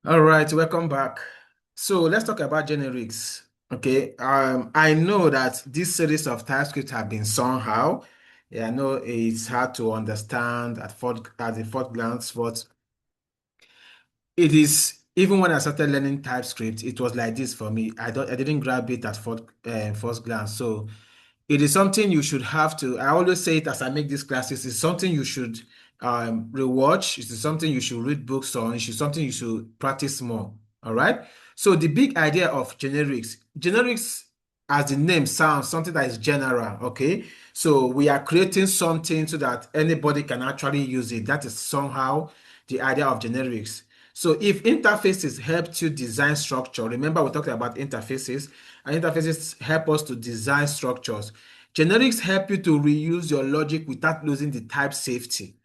All right, welcome back. So let's talk about generics. Okay, I know that this series of TypeScript have been somehow. Yeah, I know it's hard to understand at the fourth glance, but it is even when I started learning TypeScript, it was like this for me. I didn't grab it at first glance. So it is something you should have to. I always say it as I make these classes. It's something you should rewatch. It's something you should read books on. It's something you should practice more. All right. So the big idea of generics, as the name sounds, something that is general. Okay. So we are creating something so that anybody can actually use it. That is somehow the idea of generics. So if interfaces help you design structure, remember we talked about interfaces, and interfaces help us to design structures. Generics help you to reuse your logic without losing the type safety.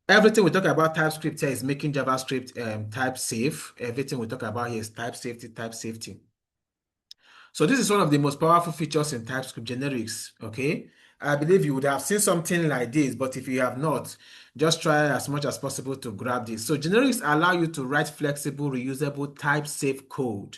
Everything we talk about TypeScript here is making JavaScript type safe. Everything we talk about here is type safety, type safety. So this is one of the most powerful features in TypeScript generics, okay? I believe you would have seen something like this, but if you have not, just try as much as possible to grab this. So generics allow you to write flexible, reusable, type-safe code.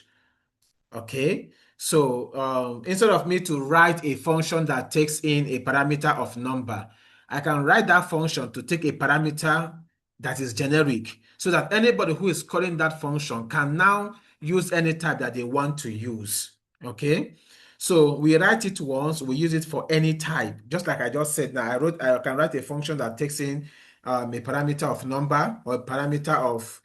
Okay, so instead of me to write a function that takes in a parameter of number, I can write that function to take a parameter that is generic so that anybody who is calling that function can now use any type that they want to use. Okay, so we write it once, we use it for any type. Just like I just said now, I can write a function that takes in a parameter of number or a parameter of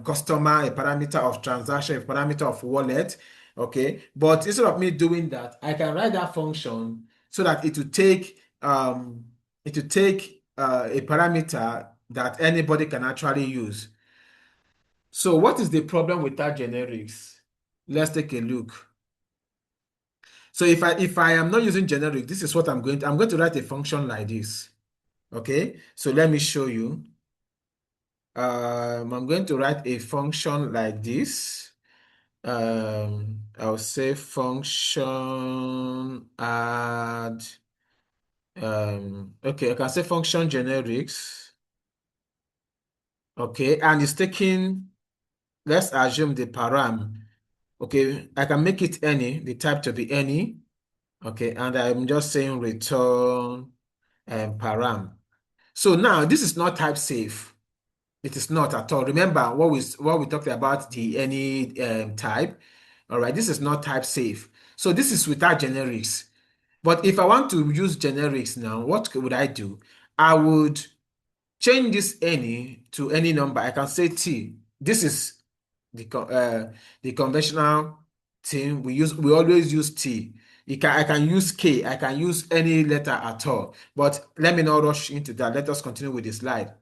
customer, a parameter of transaction, a parameter of wallet. Okay, but instead of me doing that, I can write that function so that it will take a parameter that anybody can actually use. So what is the problem with that generics? Let's take a look. So if I am not using generic, this is what I'm going to write a function like this. Okay, so let me show you. I'm going to write a function like this. I'll say function add. Okay, I can say function generics. Okay, and it's taking, let's assume the param. Okay, I can make it any, the type to be any. Okay, and I'm just saying return param. So now this is not type safe. It is not at all. Remember what we talked about the any type. All right, this is not type safe. So this is without generics. But if I want to use generics now, what would I do? I would change this any to any number. I can say t. This is the conventional thing we use. We always use t. I can use k. I can use any letter at all. But let me not rush into that. Let us continue with the slide.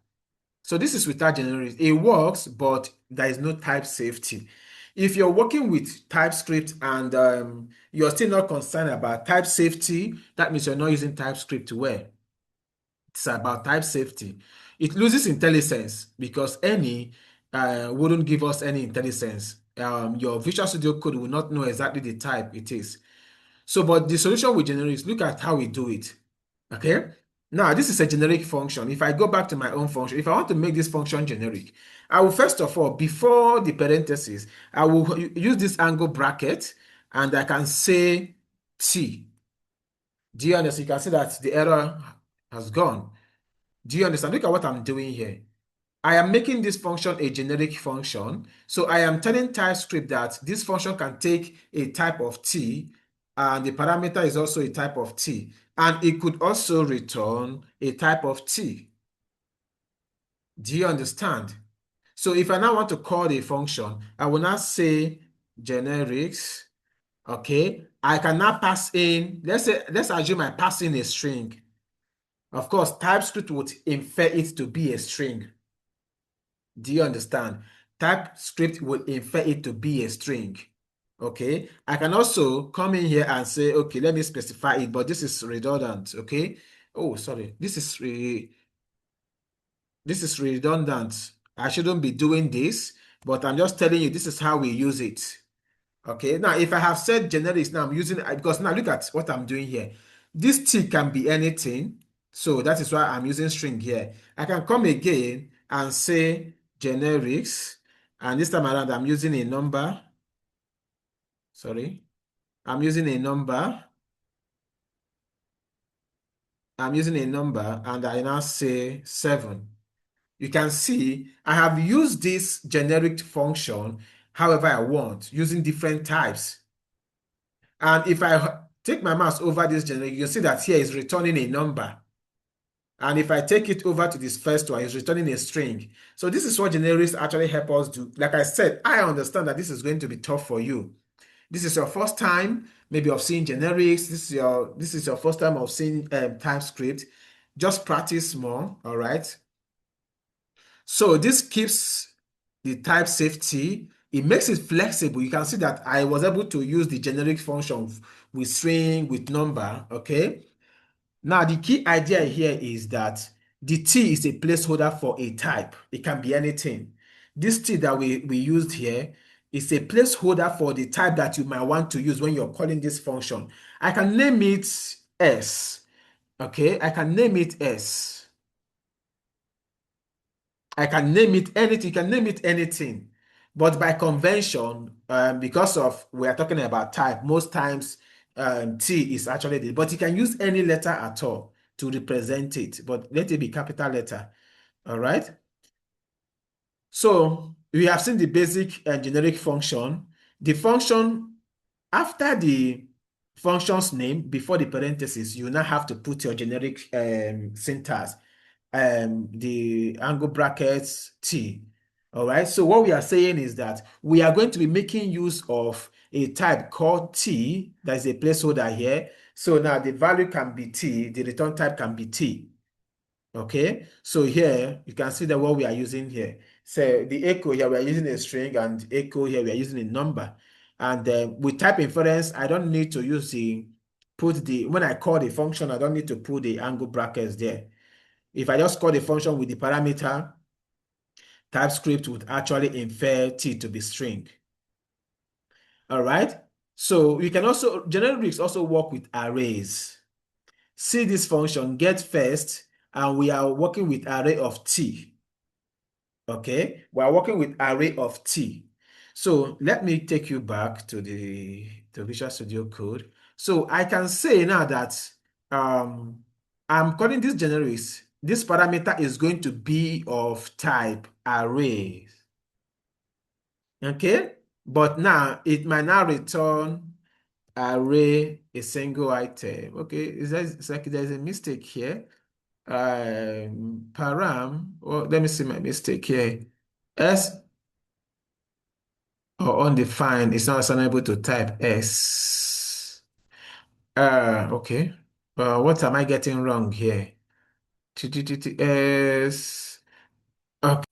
So this is without generics. It works, but there is no type safety. If you're working with TypeScript and you're still not concerned about type safety, that means you're not using TypeScript well. It's about type safety. It loses intelligence because any wouldn't give us any intelligence. Your Visual Studio Code will not know exactly the type it is. So, but the solution with generics, look at how we do it. Okay. Now, this is a generic function. If I go back to my own function, if I want to make this function generic, I will first of all, before the parentheses, I will use this angle bracket and I can say T. Do you understand? You can see that the error has gone. Do you understand? Look at what I'm doing here. I am making this function a generic function. So I am telling TypeScript that this function can take a type of T and the parameter is also a type of T. And it could also return a type of T. Do you understand? So if I now want to call a function, I will now say generics. Okay. I can now pass in, let's assume I pass in a string. Of course, TypeScript would infer it to be a string. Do you understand? TypeScript will infer it to be a string. Okay. I can also come in here and say, okay, let me specify it, but this is redundant. Okay. Oh, sorry. This is redundant. I shouldn't be doing this, but I'm just telling you this is how we use it. Okay, now if I have said generics, now I'm using because now look at what I'm doing here. This T can be anything, so that is why I'm using string here. I can come again and say generics, And this time around, I'm using a number. Sorry. I'm using a number. I'm using a number and I now say 7. You can see I have used this generic function however I want using different types. And if I take my mouse over this generic, you can see that here is returning a number. And if I take it over to this first one, it's returning a string. So this is what generics actually help us do. Like I said, I understand that this is going to be tough for you. This is your first time maybe of seeing generics. This is your first time of seeing TypeScript. Just practice more, all right? So this keeps the type safety. It makes it flexible. You can see that I was able to use the generic function with string, with number, okay? Now, the key idea here is that the T is a placeholder for a type. It can be anything. This T that we used here is a placeholder for the type that you might want to use when you're calling this function. I can name it S. Okay, I can name it S. I can name it anything. You can name it anything. But by convention, because of we are talking about type, most times T is actually the, but you can use any letter at all to represent it, but let it be capital letter. All right. So we have seen the basic and generic function. The function after the function's name before the parentheses, you now have to put your generic syntax, the angle brackets T. All right. So what we are saying is that we are going to be making use of a type called T, that is a placeholder here. So now the value can be T, the return type can be T. Okay, so here you can see that what we are using here. So the echo here, we are using a string, and echo here, we are using a number. And with type inference, I don't need to use when I call the function, I don't need to put the angle brackets there. If I just call the function with the parameter, TypeScript would actually infer T to be string. All right, so you can also, generics also work with arrays. See this function, get first, and we are working with array of T. Okay, we are working with array of T. So let me take you back to the Visual Studio Code. So I can say now that I'm calling this generics. This parameter is going to be of type array. Okay, but now it might now return array a single item. Okay, it's like there's a mistake here. Param, well, let me see my mistake here. S or undefined is not unable to type S. Okay. What am I getting wrong here? S. Okay.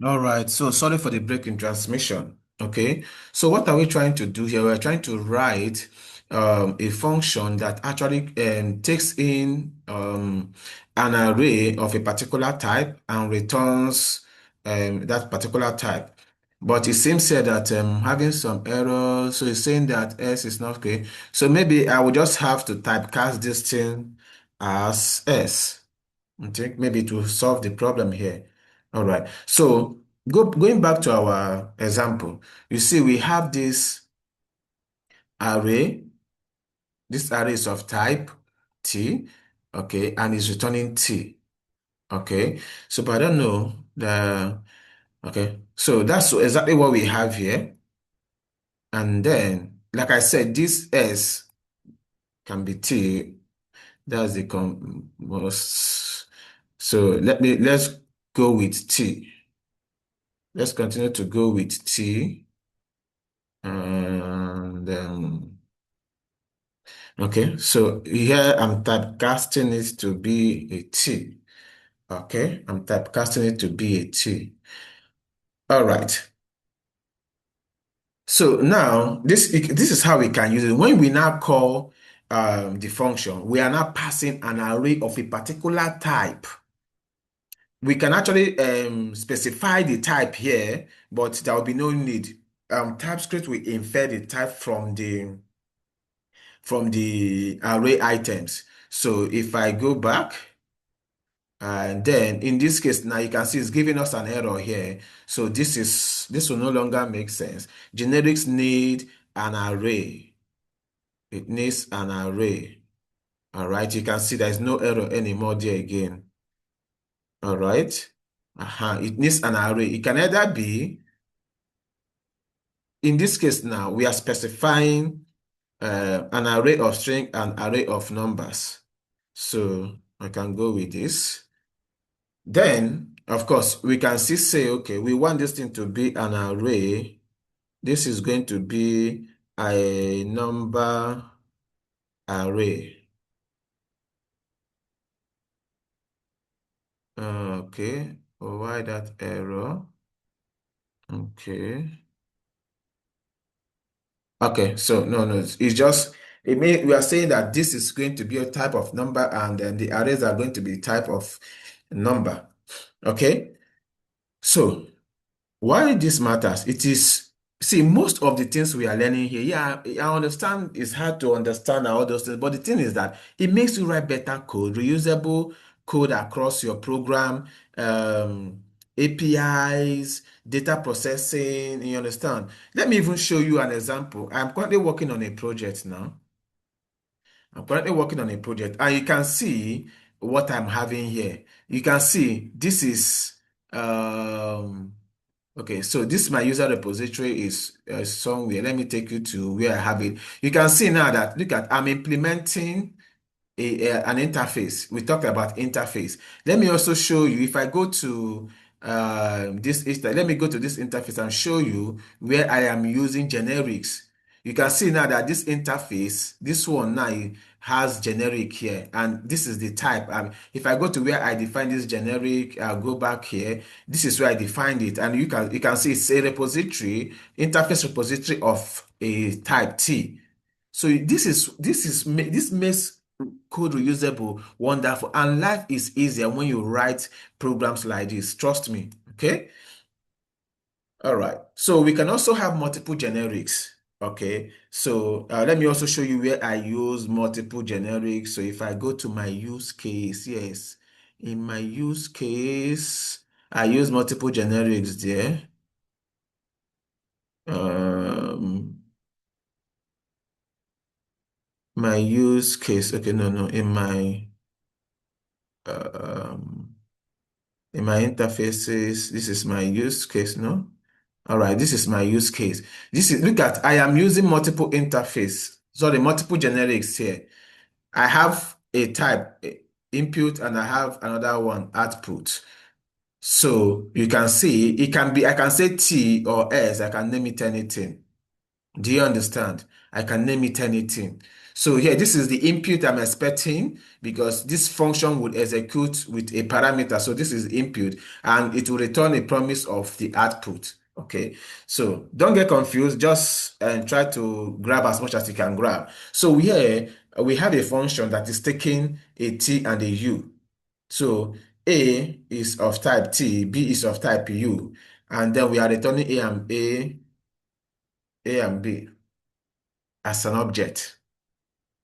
All right, so sorry for the break in transmission. Okay, so what are we trying to do here? We're trying to write a function that actually takes in an array of a particular type and returns that particular type. But it seems here that having some errors, so it's saying that S is not okay. So maybe I will just have to typecast this thing as S. I think maybe to solve the problem here. All right. So Going back to our example, you see we have array, this array is of type T, okay, and is returning T, okay. So, but I don't know okay. So that's exactly what we have here. And then, like I said, this S can be T. That's the most. So let's go with T. Let's continue to go with T. And okay, so here I'm typecasting it to be a T. Okay, I'm typecasting it to be a T. All right. So now this is how we can use it. When we now call the function, we are now passing an array of a particular type. We can actually specify the type here, but there will be no need. TypeScript will infer the type from the array items. So if I go back, and then in this case, now you can see it's giving us an error here. So this will no longer make sense. Generics need an array. It needs an array. All right, you can see there's no error anymore there again. All right. It needs an array. It can either be, in this case now, we are specifying an array of string and array of numbers. So I can go with this. Then, of course, we can still say, okay, we want this thing to be an array. This is going to be a number array. Okay, why that error? Okay. Okay, so no, it's just we are saying that this is going to be a type of number, and then the arrays are going to be type of number. Okay, so why this matters? It is, see, most of the things we are learning here, yeah, I understand it's hard to understand all those things, but the thing is that it makes you write better code, reusable code across your program, APIs, data processing, you understand? Let me even show you an example. I'm currently working on a project now. I'm currently working on a project, and you can see what I'm having here. You can see this is okay, so this my user repository is somewhere. Let me take you to where I have it. You can see now that, look at, I'm implementing an interface. We talked about interface. Let me also show you, if I go to let me go to this interface and show you where I am using generics. You can see now that this interface, this one now has generic here, and this is the type. If I go to where I define this generic, I'll go back here. This is where I defined it, and you can see it's a repository, interface repository of a type T. So this makes code reusable, wonderful, and life is easier when you write programs like this. Trust me. Okay. All right. So we can also have multiple generics. Okay. So let me also show you where I use multiple generics. So if I go to my use case, yes, in my use case, I use multiple generics there. Um, my use case. Okay, no, um, in my interfaces, this is my use case, no? All right, this is my use case. Look at, I am using multiple interface, sorry, multiple generics here. I have a type input, and I have another one output. So you can see it can be, I can say T or S, I can name it anything. Do you understand? I can name it anything. So here, this is the input I'm expecting, because this function would execute with a parameter. So this is input, and it will return a promise of the output. Okay, so don't get confused. Just try to grab as much as you can grab. So here we have a function that is taking a T and a U. So A is of type T, B is of type U, and then we are returning A and B as an object.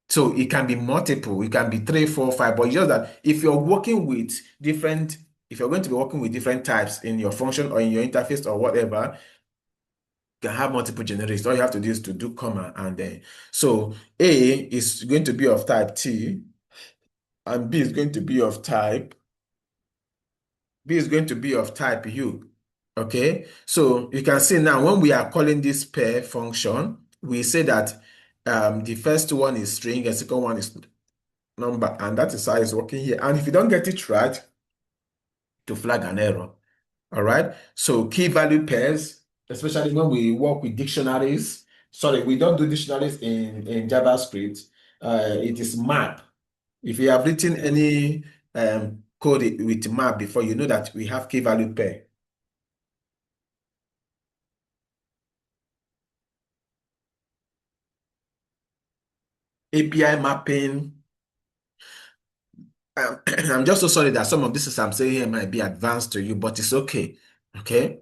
So it can be multiple, it can be three, four, five, but it's just that if you're working with different if you're going to be working with different types in your function or in your interface or whatever, you can have multiple generics. All you have to do is to do comma and then. So A is going to be of type T, and B is going to be of type B is going to be of type U. Okay, so you can see now when we are calling this pair function, we say that the first one is string, the second one is number, and that is how it's working here. And if you don't get it right, to flag an error. All right, so key value pairs, especially when we work with dictionaries. Sorry, we don't do dictionaries in JavaScript. It is map. If you have written any code with map before, you know that we have key value pair. API mapping. I'm just so sorry that some of this is I'm saying here might be advanced to you, but it's okay. Okay.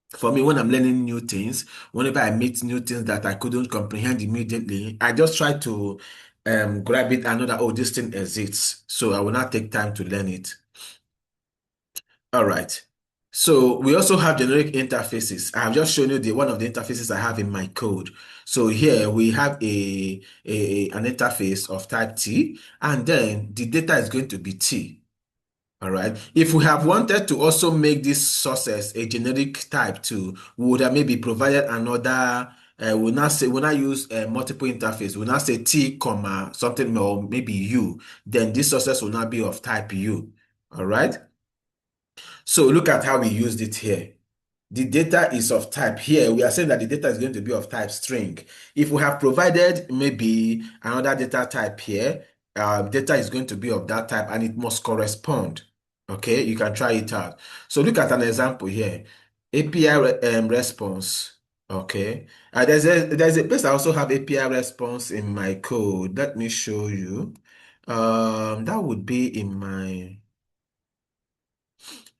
For me, when I'm learning new things, whenever I meet new things that I couldn't comprehend immediately, I just try to grab it and know that, oh, this thing exists. So I will not take time to learn it. All right. So we also have generic interfaces. I have just shown you the one of the interfaces I have in my code. So here we have an interface of type T, and then the data is going to be T. All right. If we have wanted to also make this sources a generic type too, we would have maybe provided another. We'll not use multiple interface. We'll not say T comma something or maybe U. Then this sources will not be of type U. All right. So look at how we used it here. The data is of type here. We are saying that the data is going to be of type string. If we have provided maybe another data type here, data is going to be of that type and it must correspond. Okay, you can try it out. So look at an example here. API response. Okay, there's a place I also have API response in my code. Let me show you. That would be in my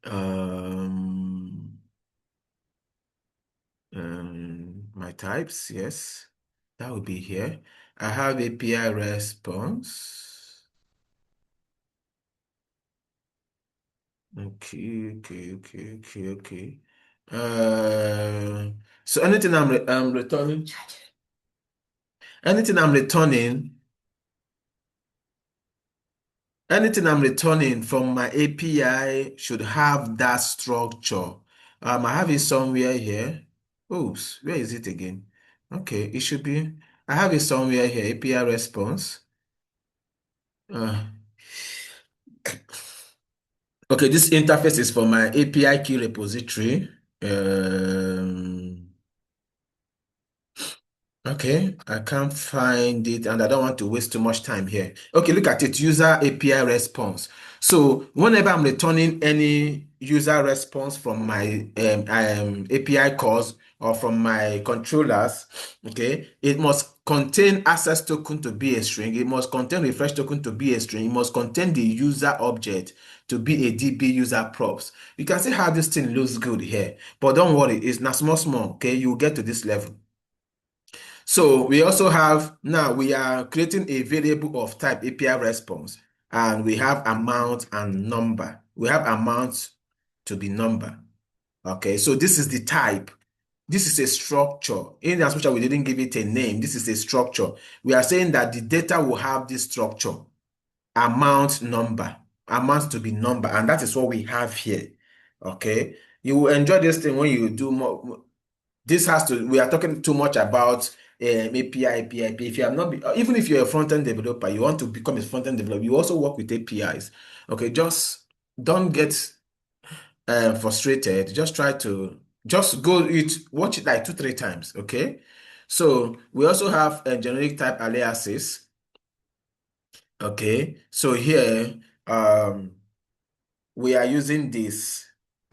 um my types, yes, that would be here. I have API response. Okay. Uh, so I'm returning, anything I'm returning, anything I'm returning from my API should have that structure. I have it somewhere here. Oops, where is it again? Okay, it should be. I have it somewhere here. API response. Uh, Okay, this interface is for my API key repository. Okay, I can't find it and I don't want to waste too much time here. Okay, look at it, user API response. So whenever I'm returning any user response from my API calls or from my controllers, okay, it must contain access token to be a string. It must contain refresh token to be a string. It must contain the user object to be a DB user props. You can see how this thing looks good here, but don't worry, it's not small, okay? You'll get to this level. So we also have, now we are creating a variable of type API response, and we have amount and number. We have amount to be number. Okay, so this is the type. This is a structure. In as much as we didn't give it a name, this is a structure. We are saying that the data will have this structure, amount, number, amount to be number, and that is what we have here. Okay, you will enjoy this thing when you do more. This has to, we are talking too much about API. If you have not, even if you're a front-end developer, you want to become a front-end developer, you also work with APIs. Okay, just don't get frustrated. Just try to, just watch it like 2, 3 times. Okay. So we also have a generic type aliases. Okay. So here, we are using this.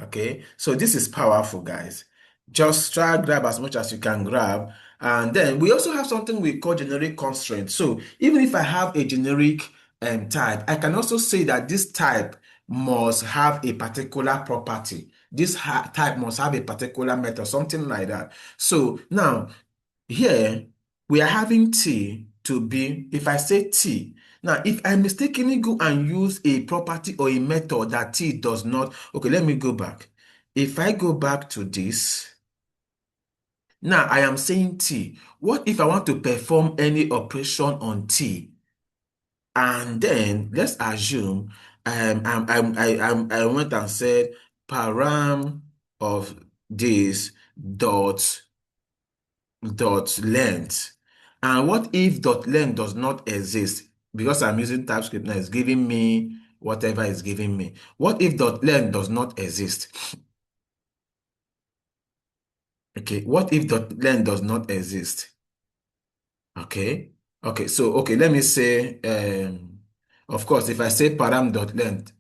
Okay, so this is powerful, guys. Just try grab as much as you can grab. And then we also have something we call generic constraint. So even if I have a generic type, I can also say that this type must have a particular property. This type must have a particular method, something like that. So now here we are having T to be, if I say T, Now, if I mistakenly go and use a property or a method that T does not, okay, let me go back. If I go back to this, now I am saying T. What if I want to perform any operation on T? And then let's assume I went and said param of this dot length. And what if dot length does not exist? Because I'm using TypeScript now, it's giving me whatever it's giving me. What if dot length does not exist? Okay, what if dot length does not exist? Okay, okay, so okay, let me say, of course, if I say param dot length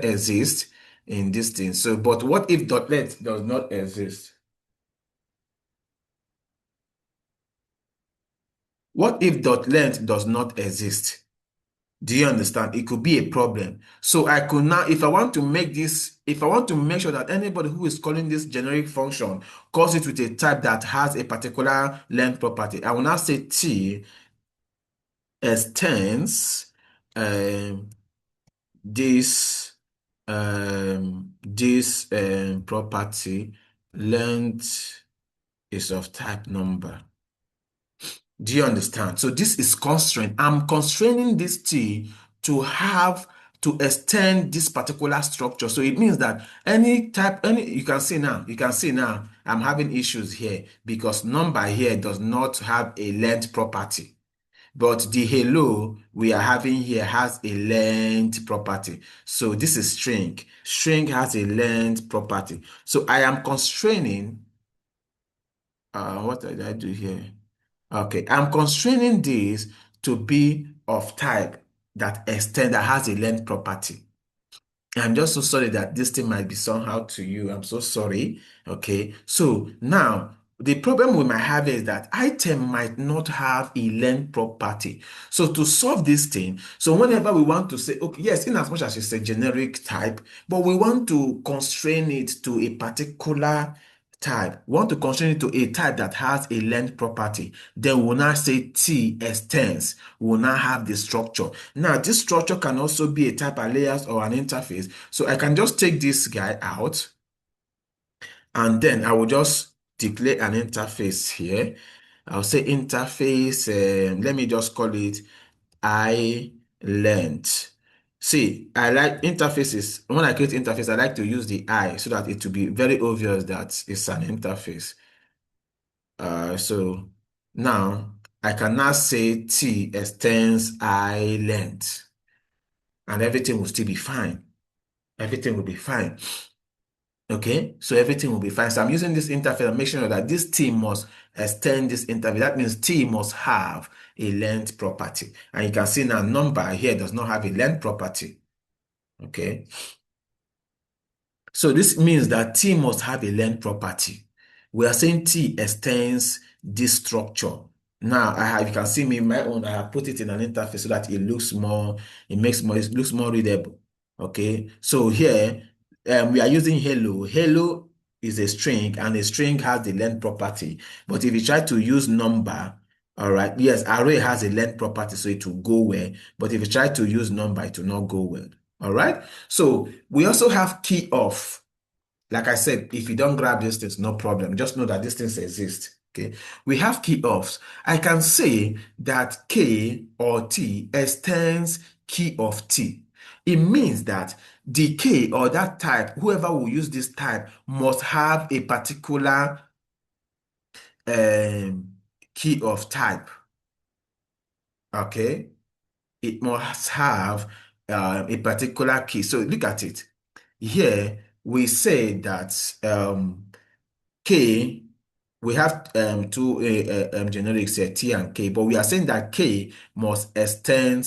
exists in this thing. So, but what if dot length does not exist? What if dot length does not exist? Do you understand? It could be a problem. So I could now, if I want to make this, if I want to make sure that anybody who is calling this generic function calls it with a type that has a particular length property, I will now say T extends um, this property length is of type number. Do you understand? So this is constraint. I'm constraining this T to have to extend this particular structure. So it means that you can see now, I'm having issues here because number here does not have a length property. But the hello we are having here has a length property. So this is string. String has a length property. So I am constraining, what did I do here? Okay, I'm constraining this to be of type that has a length property. I'm just so sorry that this thing might be somehow to you. I'm so sorry. Okay. So now the problem we might have is that item might not have a length property. So to solve this thing, so whenever we want to say, okay, yes, in as much as it's a generic type, but we want to constrain it to a particular type, we want to constrain it to a type that has a length property, then we'll now say T extends. We'll now have the structure. Now, this structure can also be a type alias or an interface. So I can just take this guy out, and then I will just declare an interface here. I'll say interface, let me just call it I length. See, I like interfaces. When I create interface, I like to use the I so that it will be very obvious that it's an interface. So now I can now say T extends I length, and everything will still be fine. Everything will be fine. Okay, so everything will be fine. So I'm using this interface and make sure that this T must extend this interface. That means T must have a length property. And you can see now number here does not have a length property. Okay, so this means that T must have a length property. We are saying T extends this structure. Now you can see me in my own, I have put it in an interface so that it looks more readable. Okay, so here we are using hello. Hello is a string and a string has the length property. But if you try to use number, all right, yes, array has a length property, so it will go well. But if you try to use number, it will not go well. All right. So we also have key off. Like I said, if you don't grab these things, no problem. Just know that these things exist. Okay. We have key offs. I can say that K or T extends key of T. It means that the K or that type, whoever will use this type, must have a particular um, key of type. Okay. It must have a particular key. So look at it. Here we say that K, we have two generics here, T and K, but we are saying that K must extend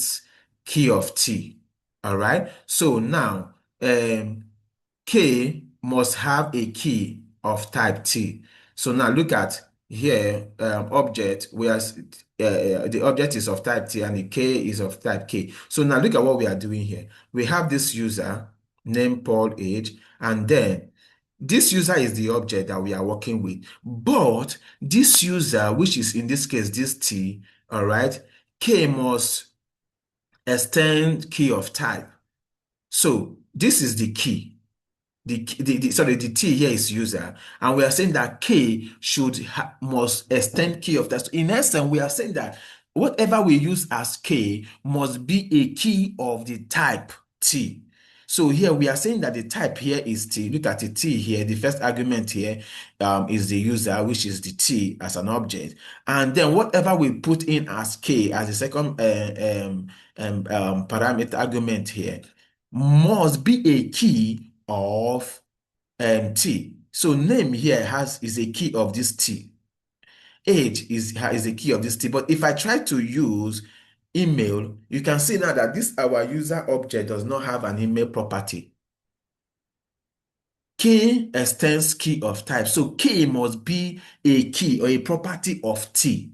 key of T. All right. So now K must have a key of type T. So now look at here, object, where the object is of type T and the K is of type K. So now look at what we are doing here. We have this user named Paul Age, and then this user is the object that we are working with. But this user, which is in this case, this T, all right, K must extend key of type. So this is the key. Sorry, the T here is user, and we are saying that K must extend key of that. So in essence, we are saying that whatever we use as K must be a key of the type T. So here we are saying that the type here is T. Look at the T here. The first argument here is the user, which is the T as an object. And then whatever we put in as K as the second parameter argument here must be a key of T. So name here is a key of this T. Age is a key of this T. But if I try to use email, you can see now that this our user object does not have an email property. K extends key of type. So K must be a key or a property of T.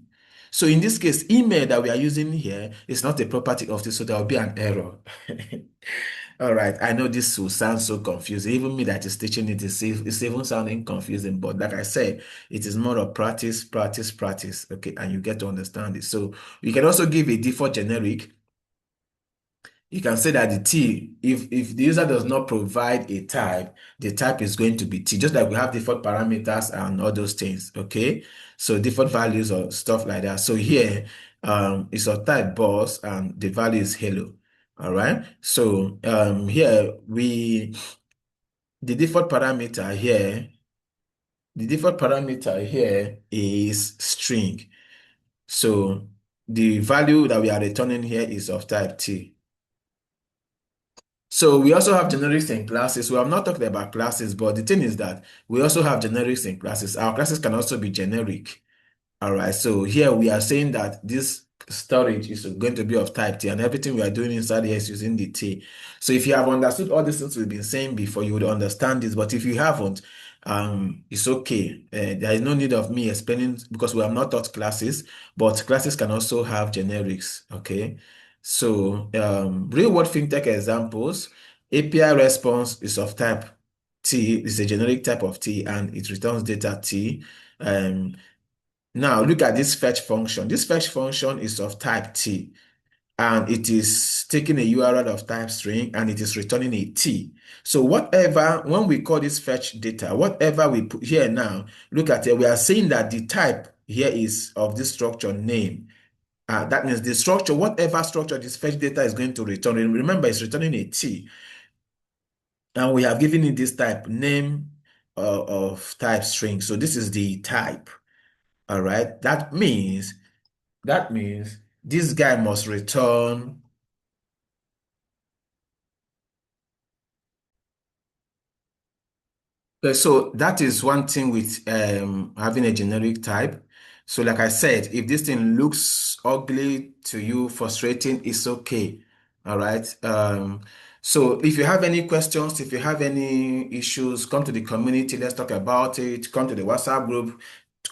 So in this case, email that we are using here is not a property of T, so there will be an error. All right, I know this will sound so confusing. Even me that is teaching it is it's even sounding confusing, but like I said, it is more of practice, practice, practice. Okay, and you get to understand it. So you can also give a default generic. You can say that the T, if the user does not provide a type, the type is going to be T, just like we have default parameters and all those things. Okay, so default values or stuff like that. So here, it's of type boss and the value is hello. All right. So here the default parameter here, the default parameter here is string. So the value that we are returning here is of type T. So we also have generics in classes. We have not talked about classes, but the thing is that we also have generics in classes. Our classes can also be generic. All right, so here we are saying that this storage is going to be of type T, and everything we are doing inside here is using the T. So if you have understood all these things we've been saying before, you would understand this. But if you haven't, it's okay. There is no need of me explaining because we have not taught classes, but classes can also have generics. Okay. So real world fintech examples, API response is of type T, is a generic type of T, and it returns data T. Now look at this fetch function. This fetch function is of type T, and it is taking a URL of type string and it is returning a T. So whatever, when we call this fetch data, whatever we put here now, look at it, we are saying that the type here is of this structure name. That means the structure, whatever structure this fetch data is going to return, remember it's returning a T. And we have given it this type name of type string. So this is the type. All right. That means this guy must return. So that is one thing with having a generic type. So like I said, if this thing looks ugly to you, frustrating, it's okay. All right. So if you have any questions, if you have any issues, come to the community. Let's talk about it. Come to the WhatsApp group,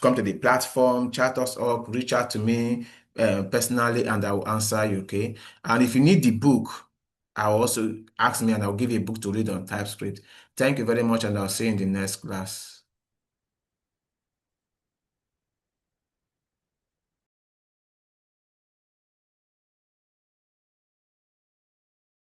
come to the platform, chat us up, reach out to me personally, and I will answer you. Okay. And if you need the book, I'll also ask me and I'll give you a book to read on TypeScript. Thank you very much, and I'll see you in the next class.